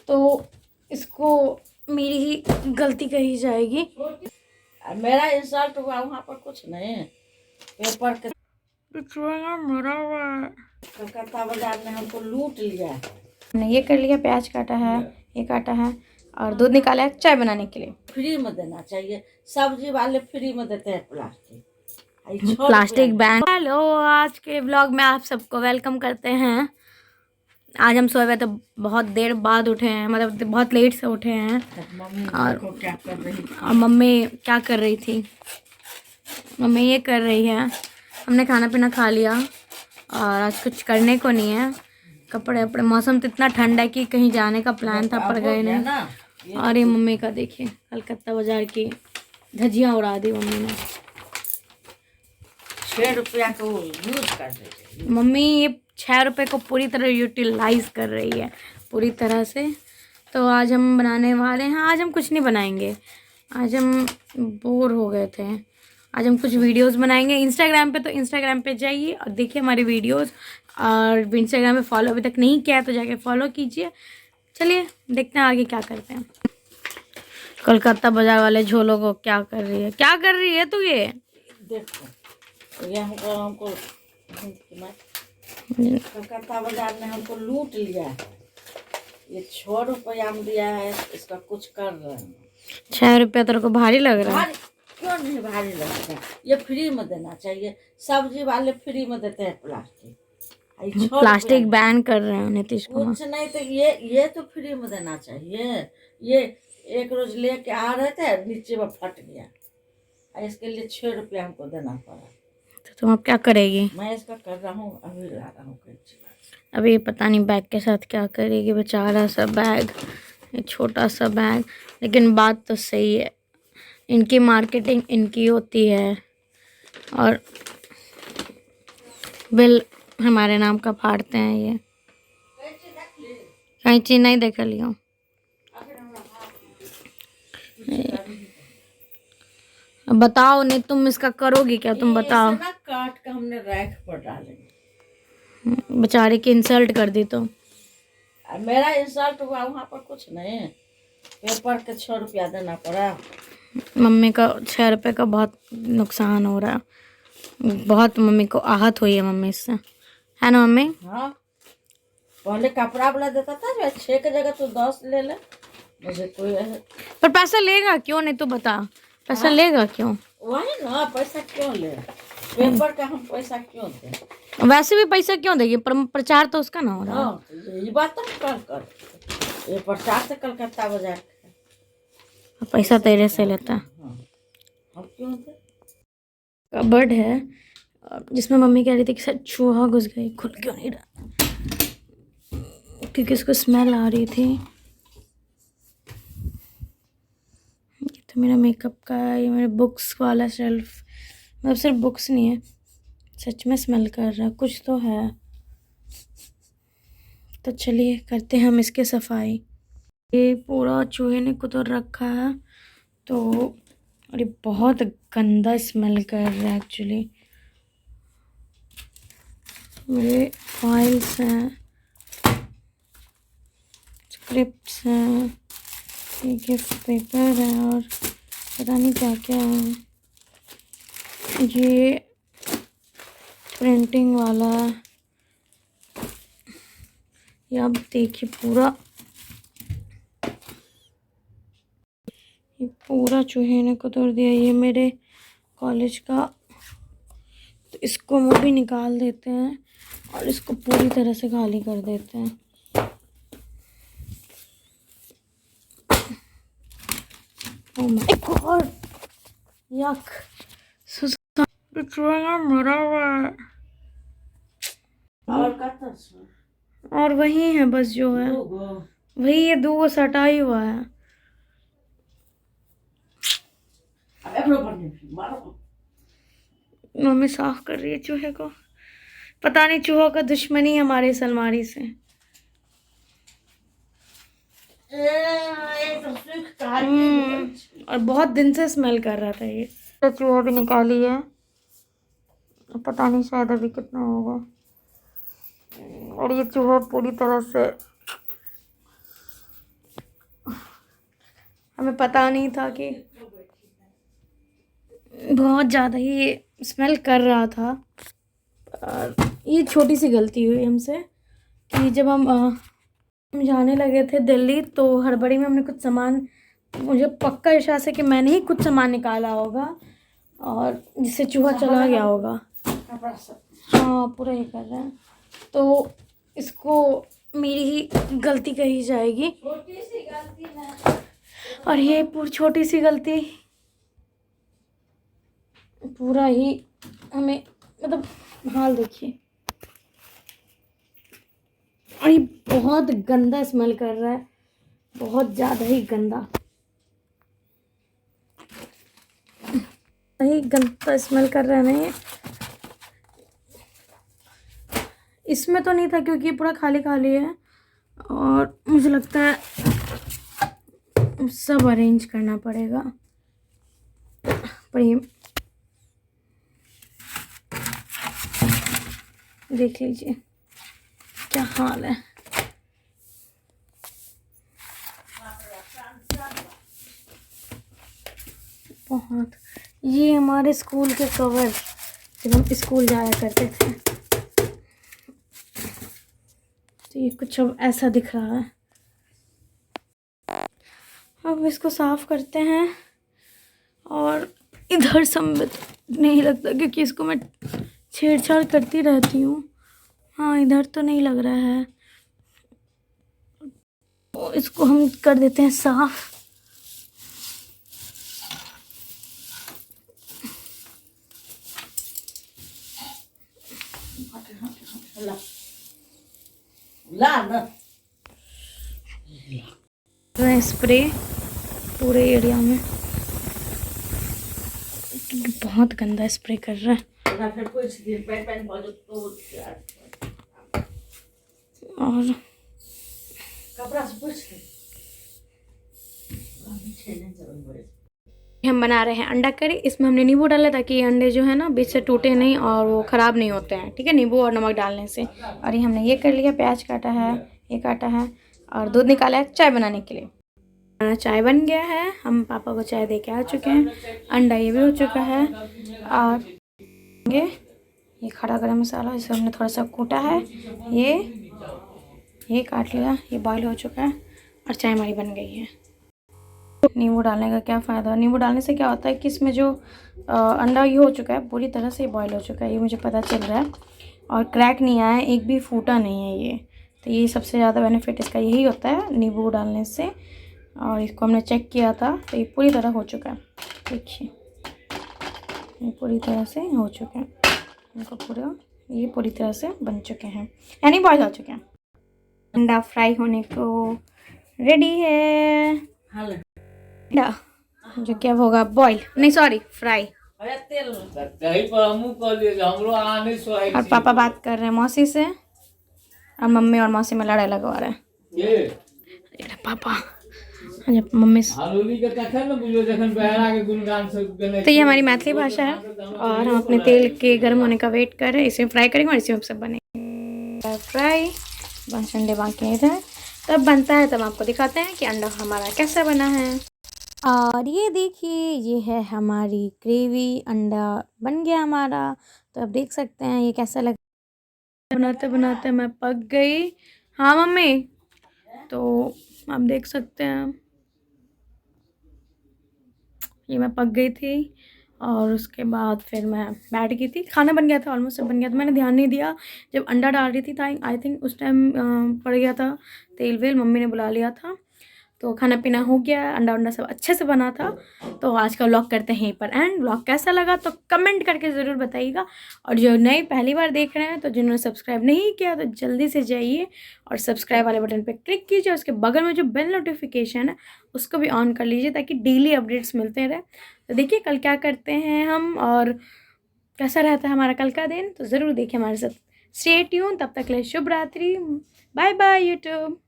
तो इसको मेरी ही गलती कही जाएगी। मेरा इंसल्ट हुआ वहाँ पर कुछ नहीं, पेपर के मरा हुआ है। कलकत्ता बाजार में हमको लूट लिया। हमने ये कर लिया, प्याज काटा है, ये काटा है और दूध निकाला है चाय बनाने के लिए। फ्री में देना चाहिए, सब्जी वाले फ्री में देते हैं प्लास्टिक बैग। हेलो, आज के ब्लॉग में आप सबको वेलकम करते हैं। आज हम सोए हुए तो बहुत देर बाद उठे हैं, मतलब बहुत लेट से उठे हैं। और क्या कर रही थी? और मम्मी क्या कर रही थी? मम्मी ये कर रही है। हमने खाना पीना खा लिया और आज कुछ करने को नहीं है। कपड़े अपने, मौसम तो इतना ठंडा है कि कहीं जाने का प्लान था पर गए नहीं। और ये मम्मी का देखिए, कलकत्ता बाजार की धजियाँ उड़ा दी मम्मी ने। 6 रुपया को यूज कर रही है मम्मी, ये 6 रुपये को पूरी तरह यूटिलाइज कर रही है, पूरी तरह से। तो आज हम बनाने वाले हैं, आज हम कुछ नहीं बनाएंगे। आज हम बोर हो गए थे। आज हम कुछ वीडियोस बनाएंगे इंस्टाग्राम पे। तो इंस्टाग्राम पे जाइए और देखिए हमारी वीडियोस। और इंस्टाग्राम पे फॉलो अभी तक नहीं किया है तो जाके फॉलो कीजिए। चलिए देखते हैं आगे क्या करते हैं। कोलकाता बाजार वाले झोलों को क्या कर रही है, क्या कर रही है तू? ये देखो, ये हमको कलकत्ता बाजार में हमको लूट लिया है। ये 6 रुपया में दिया है, इसका कुछ कर रहे हैं। 6 रुपया तेरे को भारी लग रहा है? क्यों नहीं भारी लगता है? ये फ्री में देना चाहिए, सब्जी वाले फ्री में देते हैं प्लास्टिक बैन कर रहे हैं नीतीश कुमार। कुछ नहीं तो ये तो फ्री में देना चाहिए। ये एक रोज लेके आ रहे थे, नीचे में फट गया, इसके लिए 6 रुपया हमको देना पड़ा। तो तुम अब क्या करेगी? मैं इसका कर रहा हूँ, अभी ला रहा हूँ। अभी पता नहीं बैग के साथ क्या करेगी, बेचारा सा बैग, ये छोटा सा बैग। लेकिन बात तो सही है, इनकी मार्केटिंग इनकी होती है और बिल हमारे नाम का फाड़ते हैं। ये कैंची नहीं देख लियो। बताओ, नहीं तुम इसका करोगी क्या? तुम बताओ। काट के हमने रैक पर डालेंगे। बेचारे की इंसल्ट कर दी तो। मेरा इंसल्ट हुआ वहाँ पर कुछ नहीं, पेपर के 6 रुपया देना पड़ा। मम्मी का 6 रुपये का बहुत नुकसान हो रहा है, बहुत मम्मी को आहत हुई है मम्मी इससे, है ना मम्मी? हाँ, पहले कपड़ा वाला देता था, 6 की जगह तो 10 ले ले। मुझे कोई पर पैसा लेगा क्यों? नहीं तो बता, पैसा लेगा क्यों? वही ना, पैसा क्यों ले? पेपर का हम पैसा क्यों दे? वैसे भी पैसा क्यों देगी? प्रचार तो उसका ना हो रहा है। ये बात तो कर ये प्रचार से कलकत्ता बाजार पैसा तेरे से लेता। हम क्यों दे? कबर्ड है जिसमें मम्मी कह रही थी कि शायद चूहा घुस गई, खुल क्यों नहीं रहा क्योंकि उसको स्मेल आ रही थी। ये तो मेरा मेकअप का है, ये मेरे बुक्स वाला शेल्फ, मतलब सिर्फ बुक्स नहीं है, सच में स्मेल कर रहा है, कुछ तो है। तो चलिए करते हैं हम इसके सफाई। ये पूरा चूहे ने कुतर रखा है तो, और ये बहुत गंदा स्मेल कर रहा है एक्चुअली। मेरे फाइल्स हैं, स्क्रिप्ट्स हैं, ये गिफ्ट पेपर है और पता नहीं क्या क्या है। ये प्रिंटिंग वाला, ये आप देखिए पूरा, ये पूरा चूहे ने कुतर दिया। ये मेरे कॉलेज का, तो इसको हम भी निकाल देते हैं और इसको पूरी तरह से खाली कर देते हैं। ओह माय गॉड, यक, चूहा मरा हुआ है। और वही है बस जो है, वही ये 2 सटा ही हुआ है। मम्मी साफ कर रही है चूहे को, पता नहीं चूहों का दुश्मनी है हमारे इस अलमारी से। और बहुत दिन से स्मेल कर रहा था ये। तो चूहा भी निकाली है, पता नहीं शायद अभी कितना होगा। और ये चूहा पूरी तरह से हमें पता नहीं था कि बहुत ज़्यादा ही स्मेल कर रहा था। और ये छोटी सी गलती हुई हमसे कि जब हम जाने लगे थे दिल्ली तो हड़बड़ी में हमने कुछ सामान, मुझे पक्का विश्वास है कि मैंने ही कुछ सामान निकाला होगा और जिससे चूहा चला गया होगा। हाँ पूरा ही कर रहे हैं, तो इसको मेरी ही गलती कही जाएगी। छोटी सी गलती है और ये पूरी छोटी सी गलती पूरा ही हमें मतलब हाल देखिए। और ये बहुत गंदा स्मेल कर रहा है, बहुत ज़्यादा ही गंदा, ही गंदा स्मेल कर रहा है ना ये। इसमें तो नहीं था क्योंकि ये पूरा खाली खाली है और मुझे लगता है सब अरेंज करना पड़ेगा। पर ये देख लीजिए क्या हाल है। बहुत, ये हमारे स्कूल के कवर जब हम स्कूल जाया करते थे, तो ये कुछ अब ऐसा दिख रहा है। अब इसको साफ करते हैं। और इधर सब नहीं लगता क्योंकि इसको मैं छेड़छाड़ करती रहती हूँ। हाँ इधर तो नहीं लग रहा है, तो इसको हम कर देते हैं साफ। स्प्रे पूरे एरिया में, बहुत गंदा स्प्रे कर रहा है। और हम बना रहे हैं अंडा करी। इसमें हमने नींबू डाला ताकि ये अंडे जो है ना बीच से टूटे नहीं और वो ख़राब नहीं होते हैं, ठीक है, नींबू और नमक डालने से। और ये हमने ये कर लिया, प्याज काटा है, ये काटा है और दूध निकाला है चाय बनाने के लिए। चाय बन गया है, हम पापा को चाय दे के आ चुके हैं। अंडा ये भी हो चुका है। और ये खड़ा गरम मसाला जिसे हमने थोड़ा सा कूटा है, ये काट लिया, ये बॉईल हो चुका है और चाय हमारी बन गई है। नींबू डालने का क्या फ़ायदा, नींबू डालने से क्या होता है कि इसमें जो अंडा ये हो चुका है पूरी तरह से बॉईल हो चुका है, ये मुझे पता चल रहा है। और क्रैक नहीं आया है, एक भी फूटा नहीं है ये। तो ये सबसे ज़्यादा बेनिफिट इसका यही होता है नींबू डालने से। और इसको हमने चेक किया था तो ये पूरी तरह हो चुका है। देखिए ये पूरी तरह से हो चुके हैं, इनको पूरा ये पूरी तरह से बन चुके हैं, यानी बॉईल हो चुके हैं। अंडा फ्राई होने को रेडी है। अंडा जो क्या होगा बॉईल, नहीं सॉरी फ्राई। और पापा बात कर रहे हैं मौसी से और मम्मी और मौसी में लड़ाई लगवा रहे हैं। पापा जब मम्मी तो ये हमारी मैथिली भाषा है और हम अपने तेल के गर्म होने का वेट कर रहे हैं। इसे फ्राई करेंगे और इसे हम सब बनेंगे फ्राई। बस अंडे बाकी हैं इधर, तब बनता है तब आपको दिखाते हैं कि अंडा हमारा कैसा बना है। और ये देखिए ये है हमारी ग्रेवी, अंडा बन गया हमारा। तो अब देख सकते हैं ये कैसा लग। बनाते बनाते मैं पक गई। हाँ मम्मी, तो आप देख सकते हैं ये मैं पक गई थी। और उसके बाद फिर मैं बैठ गई थी, खाना बन गया था, ऑलमोस्ट सब बन गया था। मैंने ध्यान नहीं दिया जब अंडा डाल रही थी था, आई थिंक उस टाइम पड़ गया था तेल वेल, मम्मी ने बुला लिया था। तो खाना पीना हो गया, अंडा वंडा सब अच्छे से बना था। तो आज का व्लॉग करते हैं यहीं पर एंड। व्लॉग कैसा लगा तो कमेंट करके ज़रूर बताइएगा। और जो नए पहली बार देख रहे हैं तो जिन्होंने सब्सक्राइब नहीं किया तो जल्दी से जाइए और सब्सक्राइब वाले बटन पर क्लिक कीजिए। उसके बगल में जो बेल नोटिफिकेशन है उसको भी ऑन कर लीजिए ताकि डेली अपडेट्स मिलते रहे। तो देखिए कल क्या करते हैं हम और कैसा रहता है हमारा कल का दिन, तो ज़रूर देखिए हमारे साथ। स्टे ट्यून, तब तक के लिए शुभ रात्रि, बाय बाय यूट्यूब।